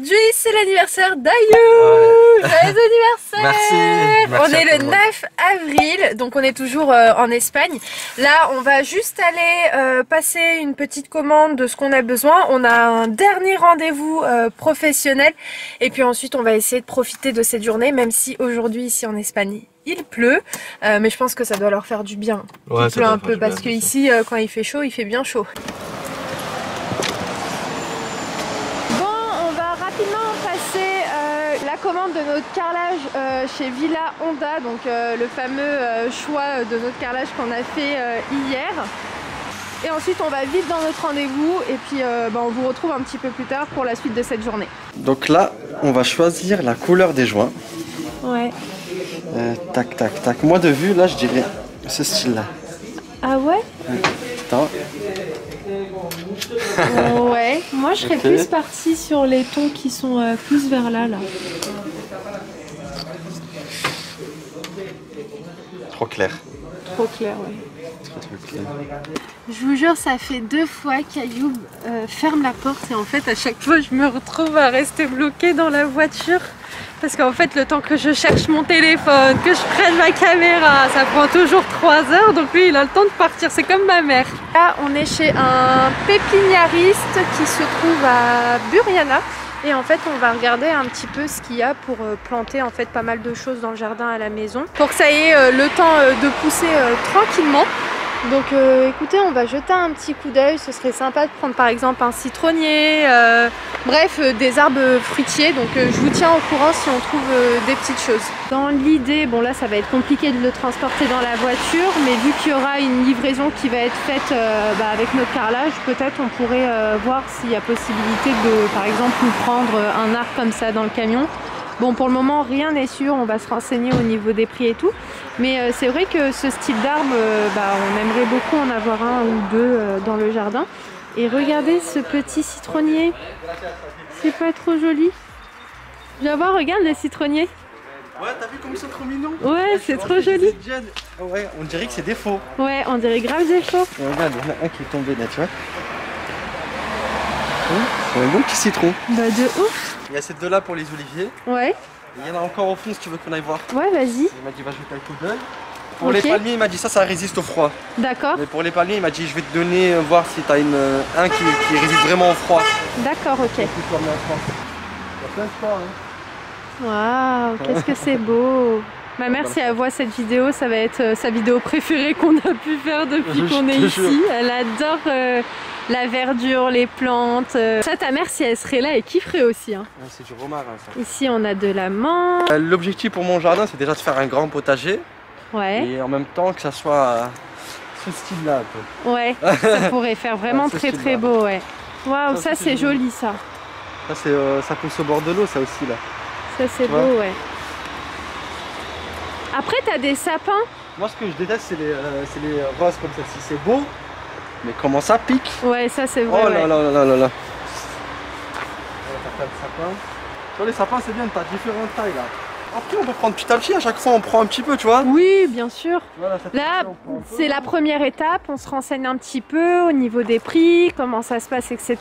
Aujourd'hui, c'est l'anniversaire d'Ayoub. Joyeux anniversaire. Merci on est le 9 avril, donc on est toujours en Espagne. Là, on va juste aller passer une petite commande de ce qu'on a besoin. On a un dernier rendez-vous professionnel. Et puis ensuite, on va essayer de profiter de cette journée, même si aujourd'hui, ici en Espagne, il pleut. Mais je pense que ça doit leur faire du bien. Ouais, il pleut un peu, parce que ici, quand il fait chaud, il fait bien chaud. La commande de notre carrelage chez Villa Honda, donc le fameux choix de notre carrelage qu'on a fait hier. Et ensuite on va vite dans notre rendez-vous et puis on vous retrouve un petit peu plus tard pour la suite de cette journée. Donc là, on va choisir la couleur des joints. Ouais. Tac, tac, tac. Moi de vue, là, je dirais ce style-là. Ah ouais? Attends. Ouais, moi je serais plus partie sur les tons qui sont plus vers là. Trop clair. Trop clair, ouais. Trop clair. Je vous jure, ça fait 2 fois qu'Ayoub ferme la porte et en fait à chaque fois je me retrouve à rester bloquée dans la voiture. Parce qu'en fait le temps que je cherche mon téléphone, que je prenne ma caméra, ça prend toujours 3 heures, donc lui il a le temps de partir, c'est comme ma mère. Là on est chez un pépiniériste qui se trouve à Burriana et en fait on va regarder un petit peu ce qu'il y a pour planter en fait pas mal de choses dans le jardin à la maison pour que ça ait le temps de pousser tranquillement. Donc écoutez, on va jeter un petit coup d'œil, ce serait sympa de prendre par exemple un citronnier, bref des arbres fruitiers, donc je vous tiens au courant si on trouve des petites choses. Dans l'idée, bon là ça va être compliqué de le transporter dans la voiture, mais vu qu'il y aura une livraison qui va être faite avec notre carrelage, peut-être on pourrait voir s'il y a possibilité de par exemple nous prendre un arbre comme ça dans le camion. Bon, pour le moment, rien n'est sûr, on va se renseigner au niveau des prix et tout. Mais c'est vrai que ce style d'arbre, on aimerait beaucoup en avoir un ou deux dans le jardin. Et regardez ce petit citronnier, c'est pas trop joli? Viens voir, regarde les citronniers. Ouais, t'as vu comme ils sont trop mignons? Ouais, c'est trop joli. Ouais, on dirait que c'est des faux. Ouais, on dirait grave des faux. Regarde, il y en a un qui est tombé là, tu vois. C'est un bon petit citron. Bah de ouf. Il y a ces deux là pour les oliviers. Ouais. Il y en a encore au fond si tu veux qu'on aille voir. Ouais, vas-y. Il m'a dit va jeter un coup d'œil. Pour les palmiers, il m'a dit ça résiste au froid. D'accord. Mais pour les palmiers, il m'a dit je vais te donner, voir si tu as un qui résiste vraiment au froid. D'accord, ok. Waouh, qu'est-ce que c'est beau. Ma mère, si elle voit cette vidéo, ça va être sa vidéo préférée qu'on a pu faire depuis qu'on est ici. Elle adore la verdure, les plantes. Ça, ta mère, si elle serait là, elle kifferait aussi. Hein. Ouais, c'est du romarin, ça. Ici, on a de la menthe. L'objectif pour mon jardin, c'est déjà de faire un grand potager. Ouais. Et en même temps que ça soit ce style-là un peu. Ouais, ça pourrait faire vraiment très beau, ouais. Waouh, ça c'est joli ça. Ça pousse au bord de l'eau, ça aussi là. Ça c'est beau, ouais. Après, t'as des sapins. Moi, ce que je déteste, c'est les roses comme celle-ci. C'est beau, mais comment ça pique. Ouais, ça c'est vrai. Oh là là là là là. T'as plein de sapins. Sur les sapins, c'est bien, t'as différentes tailles là. Après, on peut prendre petit à petit, à chaque fois on prend un petit peu, tu vois. Oui, bien sûr. Voilà, là, c'est la première étape, on se renseigne un petit peu au niveau des prix, comment ça se passe, etc.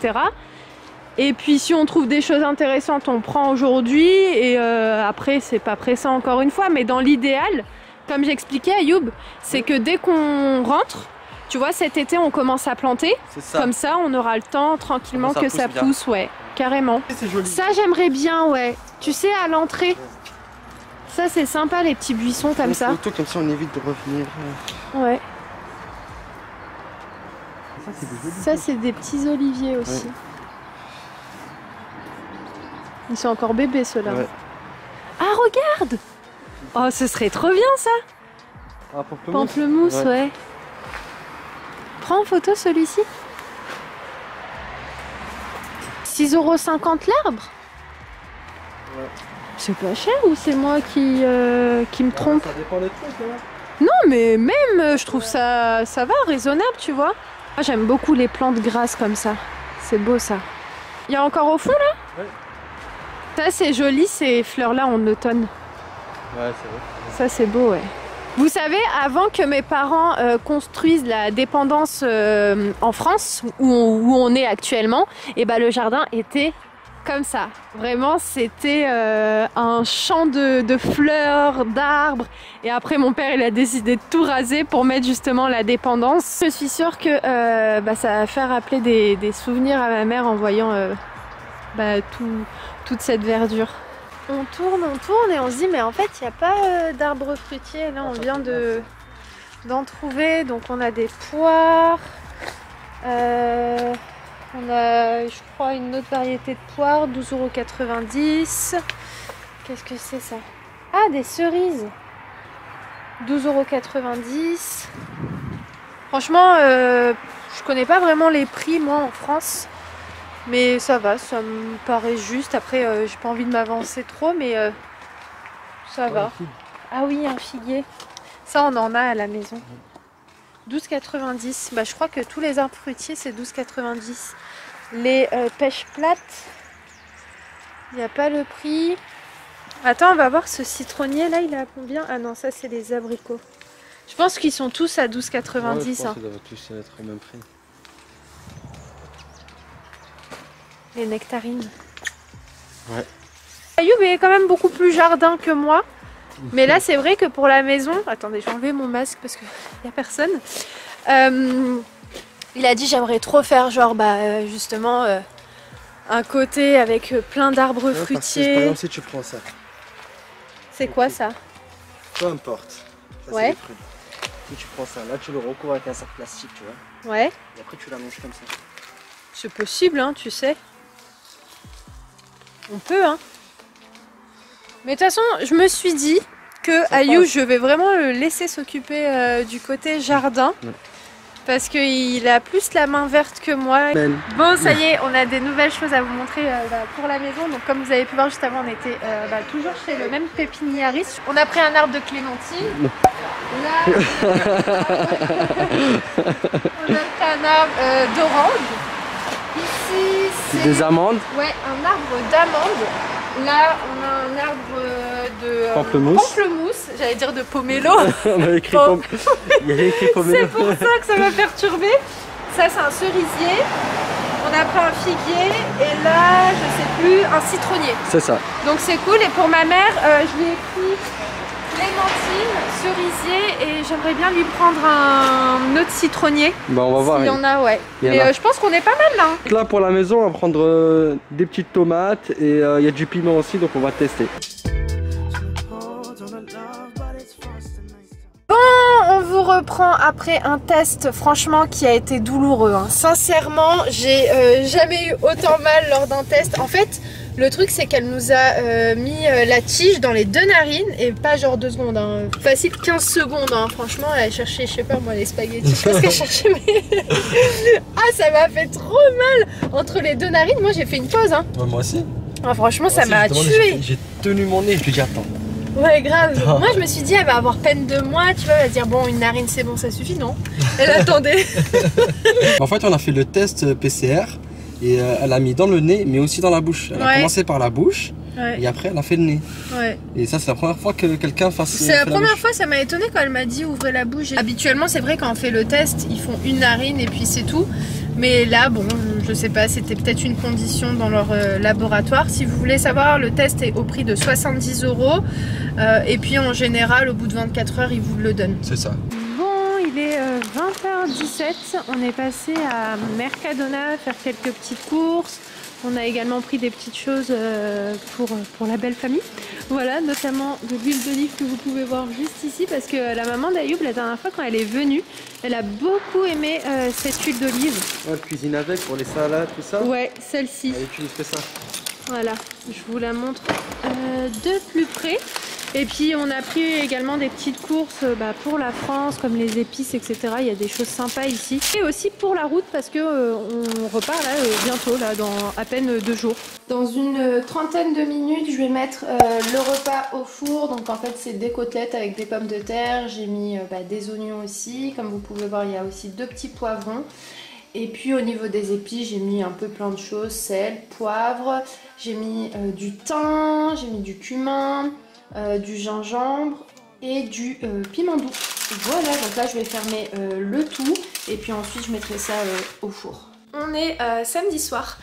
Et puis si on trouve des choses intéressantes, on prend aujourd'hui. Et après, c'est pas pressant encore une fois, mais dans l'idéal, comme j'expliquais à Ayoub, c'est que dès qu'on rentre, tu vois, cet été, on commence à planter. Ça. Comme ça, on aura le temps tranquillement que ça pousse, ouais, carrément. C'est joli. Ça, j'aimerais bien, ouais. Tu sais, à l'entrée. Ça c'est sympa les petits buissons comme ça. Photos, comme ça on évite de revenir. Ouais. Ça c'est des petits oliviers aussi. Ouais. Ils sont encore bébés ceux-là. Ouais. Ah regarde. Oh ce serait trop bien ça. Ah, pamplemousse. Pamplemousse, ouais. Prends en photo celui-ci. 6,50 € l'arbre. Ouais. C'est pas cher ou c'est moi qui me trompe? Ça dépend des trucs, hein. Non mais même je trouve ça va, raisonnable tu vois. Moi j'aime beaucoup les plantes grasses comme ça. C'est beau ça. Il y a encore au fond là? Ouais. Ça c'est joli ces fleurs là en automne. Ouais c'est vrai. Ça c'est beau ouais. Vous savez, avant que mes parents construisent la dépendance en France où on est actuellement, et ben le jardin était comme ça. Vraiment, c'était un champ de fleurs, d'arbres. Et après, mon père, il a décidé de tout raser pour mettre justement la dépendance. Je suis sûre que ça va faire rappeler des souvenirs à ma mère en voyant toute cette verdure. On tourne et on se dit mais en fait il n'y a pas d'arbres fruitiers. Là on vient d'en trouver. Donc on a des poires. On a je crois une autre variété de poires, 12,90 €. Qu'est-ce que c'est ça? Ah, des cerises, 12,90 €. Franchement je connais pas vraiment les prix moi en France. Mais ça va, ça me paraît juste. Après, j'ai pas envie de m'avancer trop, mais ça va. Ah oui, un figuier. Ça, on en a à la maison. 12,90 €. Bah, je crois que tous les arbres fruitiers, c'est 12,90 €. Les pêches plates, il n'y a pas le prix. Attends, on va voir ce citronnier. Là, il est à combien? Ah non, ça, c'est les abricots. Je pense qu'ils sont tous à 12,90 €. Ouais, je pense qu'ils doivent tous être au même prix. Les nectarines. Ouais. Ayoub est quand même beaucoup plus jardin que moi. Mais là, c'est vrai que pour la maison... Attendez, j'ai enlevé mon masque parce qu'il n'y a personne. Il a dit j'aimerais trop faire genre justement un côté avec plein d'arbres fruitiers. Par exemple, si tu prends ça. C'est quoi ça? Peu importe. Ça, ouais. Si tu prends ça, là tu le recouvres avec un sac plastique, tu vois. Ouais. Et après tu la manges comme ça. C'est possible, hein, tu sais. On peut, hein. Mais de toute façon, je me suis dit que Ayoub, je vais vraiment le laisser s'occuper du côté jardin. Ouais. Parce qu'il a plus la main verte que moi. Bon, ça y est, on a des nouvelles choses à vous montrer pour la maison. Donc comme vous avez pu voir juste avant, on était toujours chez le même pépiniériste. On a pris un arbre de clémentine. Là, on a pris un arbre d'orange. Ici, c'est des amandes. Ouais, un arbre d'amandes. Là, on a un arbre de pamplemousse. J'allais dire de pomelo. On avait écrit il y avait écrit pomelo. C'est pour ça que ça m'a perturbé. Ça, c'est un cerisier. On a pris un figuier. Et là, je sais plus, un citronnier. C'est ça. Donc c'est cool. Et pour ma mère, je lui ai pris clémentine, cerisier, et j'aimerais bien lui prendre un autre citronnier. Bah on va voir. Il y en a, ouais. Mais je pense qu'on est pas mal là. Là pour la maison, on va prendre des petites tomates et il y a du piment aussi, donc on va tester. Bon, on vous reprend après un test franchement qui a été douloureux. Hein. Sincèrement, j'ai jamais eu autant mal lors d'un test. En fait, le truc c'est qu'elle nous a mis la tige dans les 2 narines et pas genre 2 secondes, hein. Facile 15 secondes, hein. Franchement elle a cherché, je sais pas moi, les spaghettis, je sais pas ce qu'elle cherchait mais... Ah, ça m'a fait trop mal entre les 2 narines, moi j'ai fait une pause, hein. Ouais, moi aussi. Ah, franchement ça m'a tué. J'ai tenu mon nez, je lui ai dit attends. Ouais, grave. Moi je me suis dit elle va avoir peine de moi, tu vois, elle va dire bon une narine c'est bon, ça suffit, non. Elle attendait. En fait on a fait le test PCR. Et elle a mis dans le nez, mais aussi dans la bouche. Elle a commencé par la bouche, et après elle a fait le nez. Ouais. Et ça, c'est la première fois que quelqu'un fasse. C'est la première fois, ça m'a étonné quand elle m'a dit ouvrez la bouche. Habituellement, c'est vrai, quand on fait le test, ils font une narine et puis c'est tout. Mais là, bon, je sais pas, c'était peut-être une condition dans leur laboratoire. Si vous voulez savoir, le test est au prix de 70 €. Et puis en général, au bout de 24 heures, ils vous le donnent. C'est ça. Il est 20h17, on est passé à Mercadona faire quelques petites courses. On a également pris des petites choses pour la belle famille. Voilà, notamment de l'huile d'olive que vous pouvez voir juste ici parce que la maman d'Ayoub, la dernière fois quand elle est venue, elle a beaucoup aimé cette huile d'olive. Ouais, elle cuisine avec pour les salades, tout ça. Ouais, celle-ci. Elle utilise que ça. Voilà, je vous la montre de plus près. Et puis on a pris également des petites courses pour la France, comme les épices, etc. Il y a des choses sympas ici. Et aussi pour la route parce que on repart là bientôt, là, dans à peine 2 jours. Dans une trentaine de minutes, je vais mettre le repas au four. Donc en fait c'est des côtelettes avec des pommes de terre. J'ai mis des oignons aussi. Comme vous pouvez voir, il y a aussi 2 petits poivrons. Et puis au niveau des épices, j'ai mis un peu plein de choses, sel, poivre. J'ai mis du thym, j'ai mis du cumin. Du gingembre et du piment doux. Voilà, donc là je vais fermer le tout et puis ensuite je mettrai ça au four. On est samedi soir,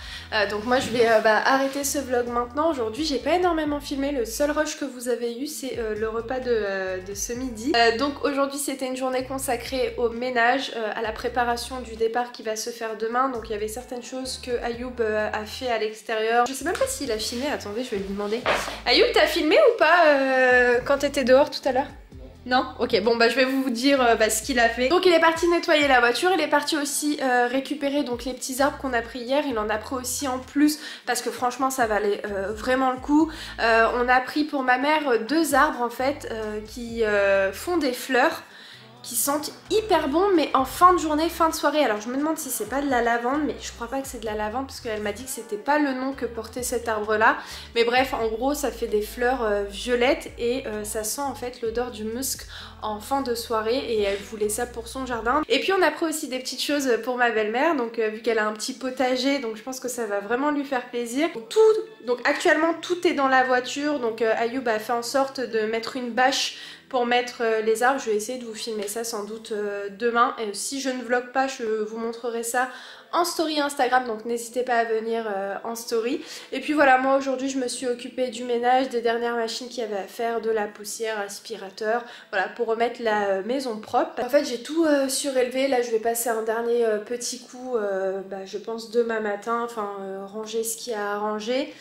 donc moi je vais arrêter ce vlog maintenant. Aujourd'hui j'ai pas énormément filmé, le seul rush que vous avez eu c'est le repas de ce midi. Donc aujourd'hui c'était une journée consacrée au ménage, à la préparation du départ qui va se faire demain. Donc il y avait certaines choses que Ayoub a fait à l'extérieur. Je sais même pas s'il a filmé, attendez je vais lui demander. Ayoub t'as filmé ou pas quand t'étais dehors tout à l'heure? Non? Ok, bon bah je vais vous dire ce qu'il a fait. Donc il est parti nettoyer la voiture, il est parti aussi récupérer donc les petits arbres qu'on a pris hier, il en a pris aussi en plus parce que franchement ça valait vraiment le coup. On a pris pour ma mère 2 arbres en fait qui font des fleurs qui sentent hyper bon mais en fin de journée, fin de soirée. Alors je me demande si c'est pas de la lavande, mais je crois pas que c'est de la lavande parce qu'elle m'a dit que c'était pas le nom que portait cet arbre là. Mais bref, en gros ça fait des fleurs violettes et ça sent en fait l'odeur du musc en fin de soirée et elle voulait ça pour son jardin. Et puis on a pris aussi des petites choses pour ma belle-mère, donc vu qu'elle a un petit potager, donc je pense que ça va vraiment lui faire plaisir. Donc actuellement tout est dans la voiture, donc Ayoub a fait en sorte de mettre une bâche pour mettre les arbres. Je vais essayer de vous filmer ça sans doute demain, et si je ne vlog pas je vous montrerai ça en story Instagram, donc n'hésitez pas à venir en story. Et puis voilà, moi aujourd'hui je me suis occupée du ménage, des dernières machines qu'il y avait à faire, de la poussière, aspirateur, voilà, pour remettre la maison propre. En fait j'ai tout surélevé, là je vais passer un dernier petit coup, je pense demain matin, enfin ranger ce qu'il y a à ranger.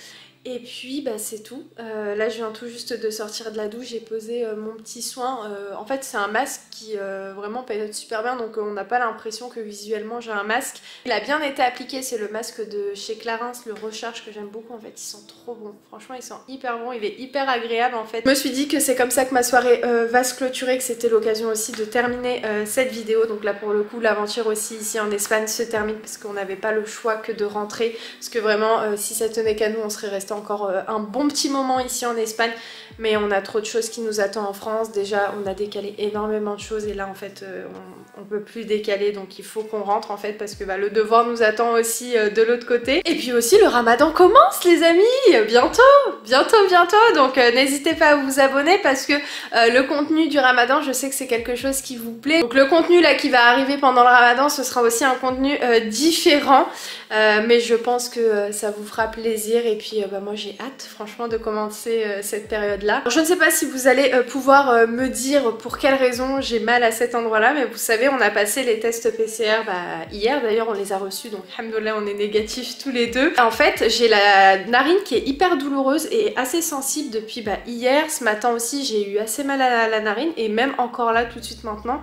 Et puis c'est tout. Là je viens tout juste de sortir de la douche, j'ai posé mon petit soin. En fait c'est un masque qui vraiment pénètre super bien, donc on n'a pas l'impression que visuellement j'ai un masque. Il a bien été appliqué, c'est le masque de chez Clarins, le Recharge, que j'aime beaucoup en fait, il sent trop bon. Franchement il sent hyper bon, il est hyper agréable en fait. Je me suis dit que c'est comme ça que ma soirée va se clôturer, que c'était l'occasion aussi de terminer cette vidéo. Donc là pour le coup l'aventure aussi ici en Espagne se termine parce qu'on n'avait pas le choix que de rentrer. Parce que vraiment si ça tenait qu'à nous on serait resté encore un bon petit moment ici en Espagne, mais on a trop de choses qui nous attendent en France. Déjà on a décalé énormément de choses et là en fait on peut plus décaler, donc il faut qu'on rentre en fait parce que le devoir nous attend aussi de l'autre côté. Et puis aussi le ramadan commence les amis, bientôt, donc n'hésitez pas à vous abonner parce que le contenu du ramadan je sais que c'est quelque chose qui vous plaît. Donc le contenu là qui va arriver pendant le ramadan ce sera aussi un contenu différent, mais je pense que ça vous fera plaisir. Et puis moi j'ai hâte franchement de commencer cette période là. Je ne sais pas si vous allez pouvoir me dire pour quelle raison j'ai mal à cet endroit là, mais vous savez on a passé les tests PCR hier, d'ailleurs on les a reçus, donc alhamdoulilah on est négatifs tous les deux. En fait j'ai la narine qui est hyper douloureuse et assez sensible depuis hier. Ce matin aussi j'ai eu assez mal à la narine et même encore là tout de suite maintenant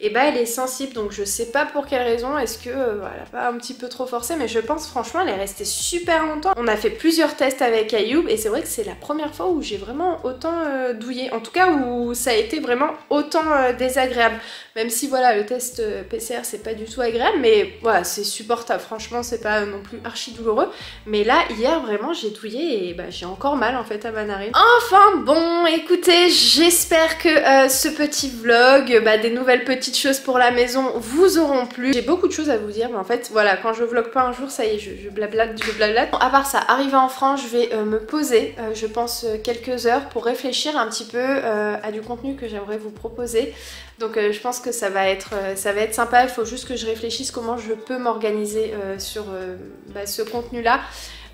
et elle est sensible, donc je sais pas pour quelle raison. Est-ce que elle a pas un petit peu trop forcé, mais je pense franchement elle est restée super longtemps. On a fait plusieurs tests avec Ayoub et c'est vrai que c'est la première fois où j'ai vraiment autant douillé, en tout cas où ça a été vraiment autant désagréable. Même si voilà le test PCR c'est pas du tout agréable, mais voilà c'est supportable, franchement c'est pas non plus archi douloureux. Mais là hier vraiment j'ai douillé et j'ai encore mal en fait à ma narine. Enfin bon écoutez, j'espère que ce petit vlog, des nouvelles petites choses pour la maison vous auront plu. J'ai beaucoup de choses à vous dire, mais en fait voilà, quand je vlog pas un jour ça y est je blablate. Bon, à part ça, arrivé en France je vais me poser je pense quelques heures pour réfléchir un petit peu à du contenu que j'aimerais vous proposer. Donc je pense que ça va être sympa. Il faut juste que je réfléchisse comment je peux m'organiser sur ce contenu là.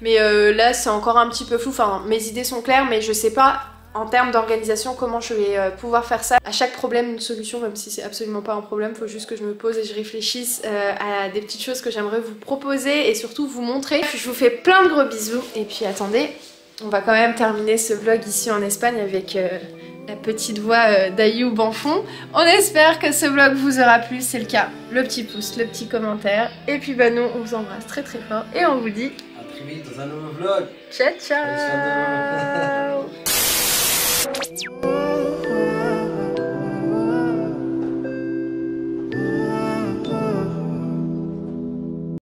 Mais là c'est encore un petit peu flou, enfin mes idées sont claires mais je sais pas en termes d'organisation comment je vais pouvoir faire ça. À chaque problème une solution, même si c'est absolument pas un problème, faut juste que je me pose et je réfléchisse à des petites choses que j'aimerais vous proposer et surtout vous montrer. Je vous fais plein de gros bisous et puis attendez, on va quand même terminer ce vlog ici en Espagne avec la petite voix d'Ayoub en fond. On espère que ce vlog vous aura plu, c'est le cas, le petit pouce, le petit commentaire. Et puis nous on vous embrasse très très fort et on vous dit à très vite dans un nouveau vlog. Ciao ciao.